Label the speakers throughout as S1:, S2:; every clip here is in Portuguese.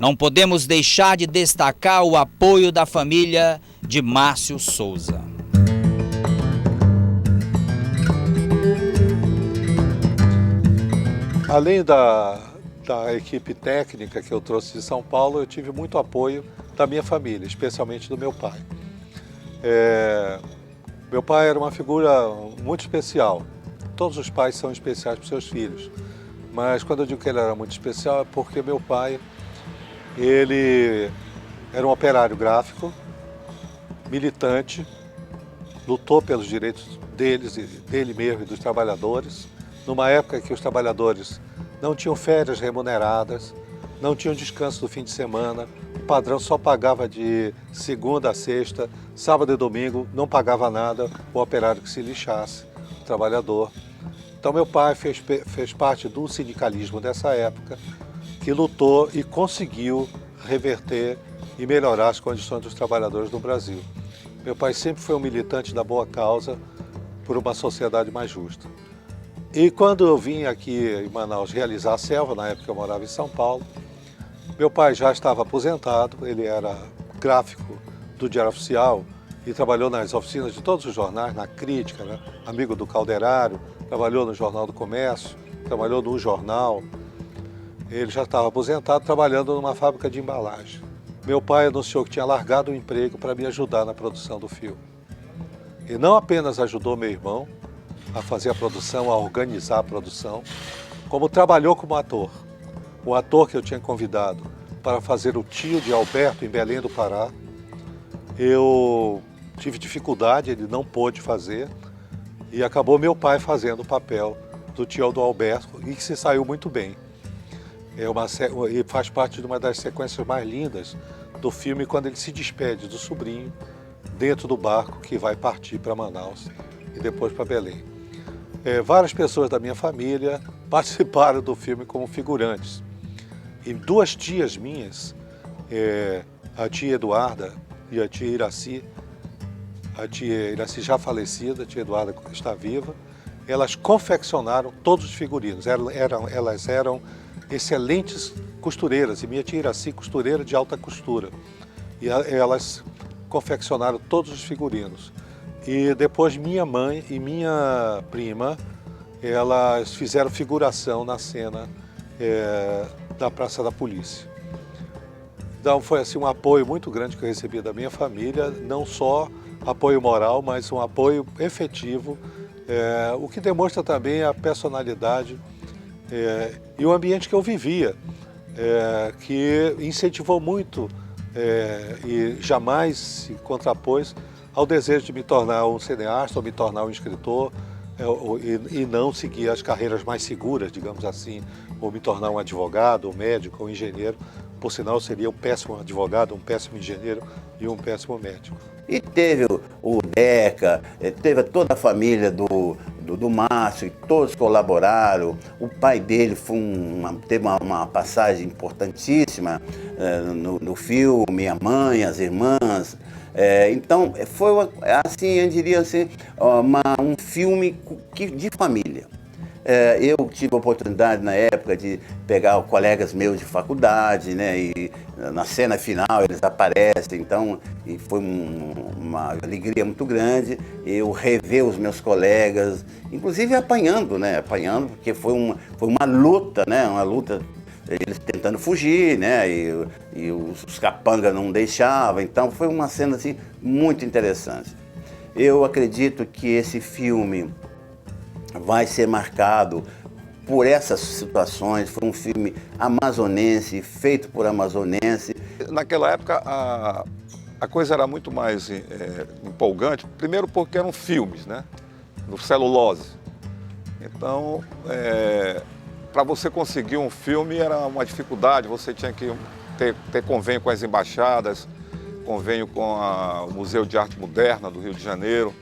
S1: não podemos deixar de destacar o apoio da família de Márcio Souza.
S2: Além da equipe técnica que eu trouxe de São Paulo, eu tive muito apoio da minha família, especialmente do meu pai. Meu pai era uma figura muito especial. Todos os pais são especiais para os seus filhos. Mas quando eu digo que ele era muito especial é porque meu pai, ele era um operário gráfico, militante, lutou pelos direitos dele mesmo e dos trabalhadores, numa época que os trabalhadores não tinham férias remuneradas, não tinham descanso no fim de semana, o patrão só pagava de segunda a sexta, sábado e domingo, não pagava nada, o operário que se lixasse, o trabalhador. Então meu pai fez parte do sindicalismo dessa época, que lutou e conseguiu reverter e melhorar as condições dos trabalhadores no Brasil. Meu pai sempre foi um militante da boa causa por uma sociedade mais justa. E quando eu vim aqui em Manaus realizar a selva, na época eu morava em São Paulo, meu pai já estava aposentado, ele era gráfico do Diário Oficial e trabalhou nas oficinas de todos os jornais, na Crítica, né? Amigo do Calderário, trabalhou no Jornal do Comércio, trabalhou no jornal. Ele já estava aposentado, trabalhando numa fábrica de embalagem. Meu pai anunciou que tinha largado o emprego para me ajudar na produção do filme. E não apenas ajudou meu irmão a fazer a produção, a organizar a produção, como trabalhou como ator. O ator que eu tinha convidado para fazer o tio de Alberto em Belém do Pará, eu tive dificuldade, ele não pôde fazer, e acabou meu pai fazendo o papel do tio do Alberto, e que se saiu muito bem. E faz parte de uma das sequências mais lindas do filme, quando ele se despede do sobrinho dentro do barco que vai partir para Manaus e depois para Belém. Várias pessoas da minha família participaram do filme como figurantes. E duas tias minhas, a tia Eduarda e a tia Iraci já falecida, a tia Eduarda está viva, elas confeccionaram todos os figurinos. Elas eram excelentes costureiras, e minha tia Iraci, costureira de alta costura. E elas confeccionaram todos os figurinos. E depois minha mãe e minha prima, elas fizeram figuração na cena da Praça da Polícia. Então foi assim, um apoio muito grande que eu recebi da minha família, não só apoio moral, mas um apoio efetivo, o que demonstra também a personalidade e o ambiente que eu vivia, que incentivou muito e jamais se contrapôs ao desejo de me tornar um cineasta ou me tornar um escritor, e não seguir as carreiras mais seguras, digamos assim, ou me tornar um advogado, um médico, um engenheiro. Por sinal, eu seria um péssimo advogado, um péssimo engenheiro e um péssimo médico.
S3: E teve o Deca, teve toda a família do Márcio, e todos colaboraram. O pai dele teve uma passagem importantíssima no filme, a mãe, as irmãs. Então, foi assim, eu diria assim, um filme de família. Eu tive a oportunidade na época de pegar colegas meus de faculdade, né, e na cena final eles aparecem, então, e foi uma alegria muito grande eu rever os meus colegas, inclusive apanhando, porque foi uma luta, né, eles tentando fugir, né, e os capangas não deixavam, então foi uma cena assim muito interessante. Eu acredito que esse filme vai ser marcado por essas situações. Foi um filme amazonense, feito por amazonense.
S4: Naquela época a coisa era muito mais empolgante, primeiro porque eram filmes, né, no celulose. Então, para você conseguir um filme era uma dificuldade, você tinha que ter convênio com as embaixadas, convênio com o Museu de Arte Moderna do Rio de Janeiro,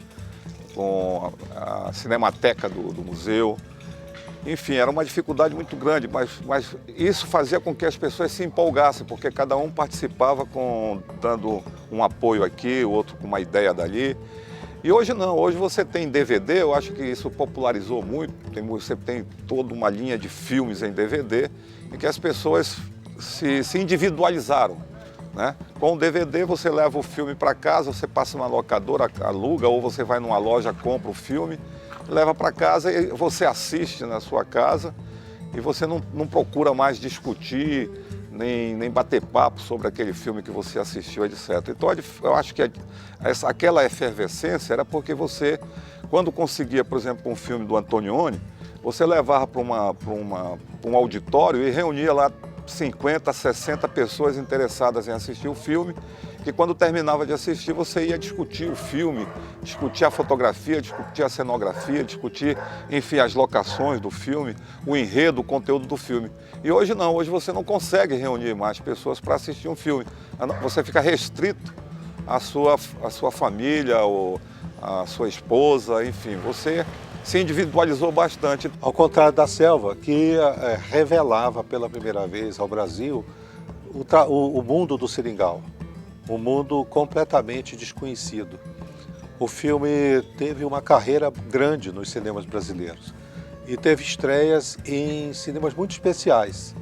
S4: com a Cinemateca do museu. Enfim, era uma dificuldade muito grande, mas isso fazia com que as pessoas se empolgassem, porque cada um participava dando um apoio aqui, o outro com uma ideia dali. E hoje não, hoje você tem DVD, eu acho que isso popularizou muito, você tem toda uma linha de filmes em DVD, em que as pessoas se individualizaram, né? Com o DVD você leva o filme para casa, você passa numa locadora, aluga, ou você vai numa loja, compra o filme, leva para casa e você assiste na sua casa e você não procura mais discutir, nem bater papo sobre aquele filme que você assistiu, etc. Então eu acho que aquela efervescência era porque você, quando conseguia, por exemplo, um filme do Antonioni, você levava para um auditório e reunia lá 50, 60 pessoas interessadas em assistir o filme, que quando terminava de assistir você ia discutir o filme, discutir a fotografia, discutir a cenografia, discutir, enfim, as locações do filme, o enredo, o conteúdo do filme. E hoje não, hoje você não consegue reunir mais pessoas para assistir um filme. Você fica restrito à sua família, ou à sua esposa, enfim, você se individualizou bastante.
S2: Ao contrário da Selva, que revelava pela primeira vez ao Brasil o mundo do seringal, um mundo completamente desconhecido. O filme teve uma carreira grande nos cinemas brasileiros e teve estreias em cinemas muito especiais.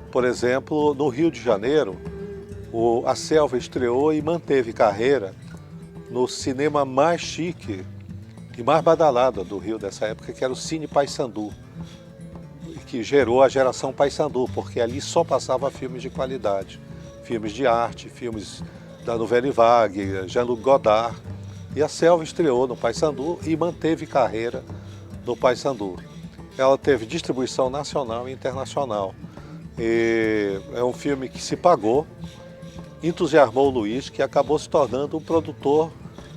S2: Por exemplo, no Rio de Janeiro, a Selva estreou e manteve carreira no cinema mais chique e mais badalada do Rio dessa época, que era o Cine Paissandu, que gerou a geração Paissandu, porque ali só passava filmes de qualidade, filmes de arte, filmes da Nouvelle Vague, Jean-Luc Godard. E a Selva estreou no Paissandu e manteve carreira no Paissandu. Ela teve distribuição nacional e internacional. E é um filme que se pagou, entusiasmou o Luiz, que acabou se tornando um produtor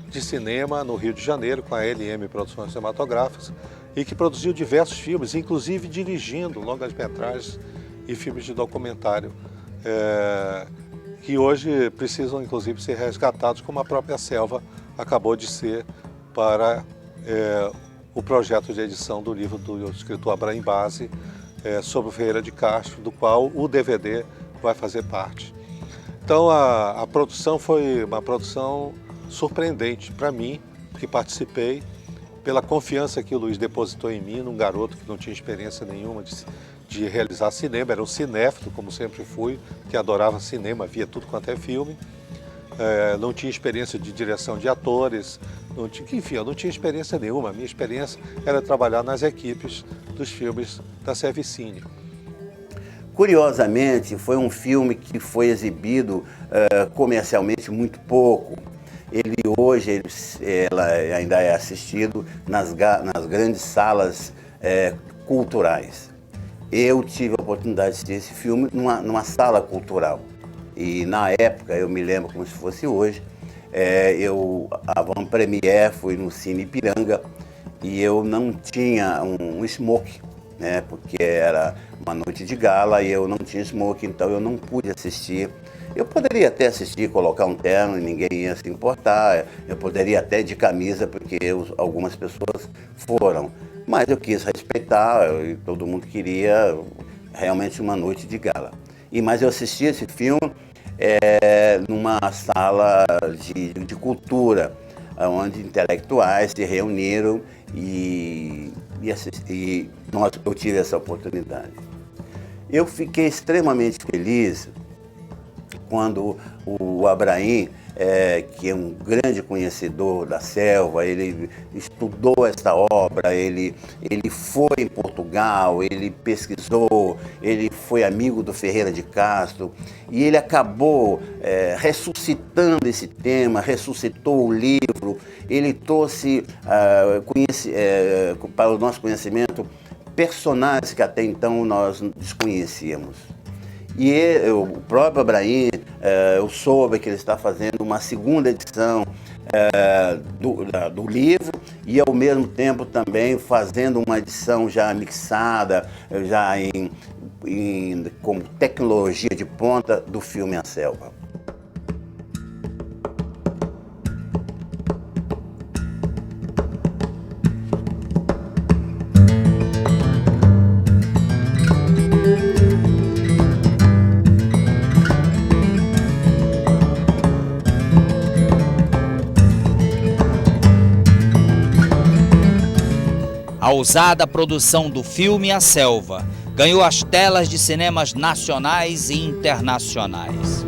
S2: de cinema no Rio de Janeiro, com a LM Produções Cinematográficas, e que produziu diversos filmes, inclusive dirigindo longas-metragens e filmes de documentário, que hoje precisam, inclusive, ser resgatados, como a própria Selva acabou de ser para o projeto de edição do livro do escritor Abraham Base, sobre o Ferreira de Castro, do qual o DVD vai fazer parte. Então, a produção foi uma produção surpreendente para mim, que participei, pela confiança que o Luiz depositou em mim, num garoto que não tinha experiência nenhuma de realizar cinema, era um cinéfilo, como sempre fui, que adorava cinema, via tudo quanto é filme, não tinha experiência de direção de atores, enfim, eu não tinha experiência nenhuma, a minha experiência era trabalhar nas equipes dos filmes da Servicine.
S3: Curiosamente, foi um filme que foi exibido comercialmente muito pouco. Ele hoje ela ainda é assistido nas grandes salas culturais. Eu tive a oportunidade de assistir esse filme numa sala cultural. E na época, eu me lembro como se fosse hoje, a Van Premier foi no Cine Ipiranga e eu não tinha um smoke, né, porque era uma noite de gala e eu não tinha smoke, então eu não pude assistir. Eu poderia até assistir, colocar um terno e ninguém ia se importar, eu poderia até ir de camisa, porque algumas pessoas foram, mas eu quis respeitar e todo mundo queria realmente uma noite de gala. Mas eu assisti esse filme numa sala de cultura, onde intelectuais se reuniram e eu tive essa oportunidade. Eu fiquei extremamente feliz quando o Abraham, que é um grande conhecedor da Selva, ele estudou esta obra, ele foi em Portugal, ele pesquisou, ele foi amigo do Ferreira de Castro e ele acabou ressuscitando esse tema, ressuscitou o livro, ele trouxe para o nosso conhecimento personagens que até então nós desconhecíamos. E o próprio Abraham, eu soube que ele está fazendo uma segunda edição do livro e ao mesmo tempo também fazendo uma edição já mixada, já com tecnologia de ponta do filme A Selva.
S1: A ousada produção do filme A Selva ganhou as telas de cinemas nacionais e internacionais.